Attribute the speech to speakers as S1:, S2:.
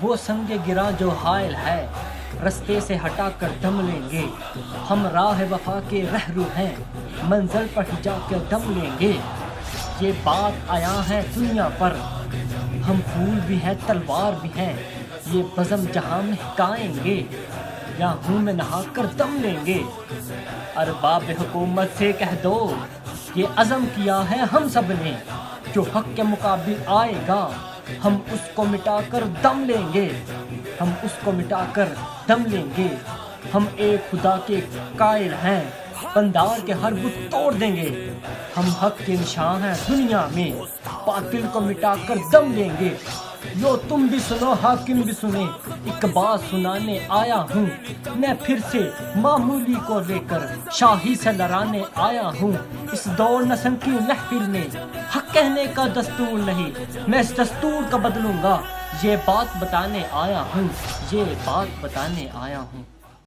S1: وہ سنگ گرا جو حائل ہے رستے سے ہٹا کر دم لیں گے. ہم راہ وفا کے رہرو ہیں منزل پر جا کے دم لیں گے. یہ بات آیا ہے دنیا پر ہم پھول بھی ہیں تلوار بھی ہیں. یہ بزم جہاں میں ہکائیں گے یا ہوں میں نہا کر دم لیں گے. ارباب حکومت سے کہہ دو یہ عزم کیا ہے ہم سب نے جو حق کے مقابل آئے گا ہم اس کو مٹا کر دم لیں گے. ہم اس کو مٹا کر دم لیں گے. ہم ایک خدا کے قائل ہیں پندار کے ہر بت توڑ دیں گے. ہم حق کے نشان ہیں دنیا میں باطل کو مٹا کر دم لیں گے. لو تم بھی سنو حاکم بھی سنے ایک بات سنانے آیا ہوں. میں پھر سے معمولی کو لے کر شاہی سے لڑانے آیا ہوں. اس دور نسل کی محفل میں حق کہنے کا دستور نہیں میں اس دستور کا بدلوں گا. یہ بات بتانے آیا ہوں. یہ بات بتانے آیا ہوں.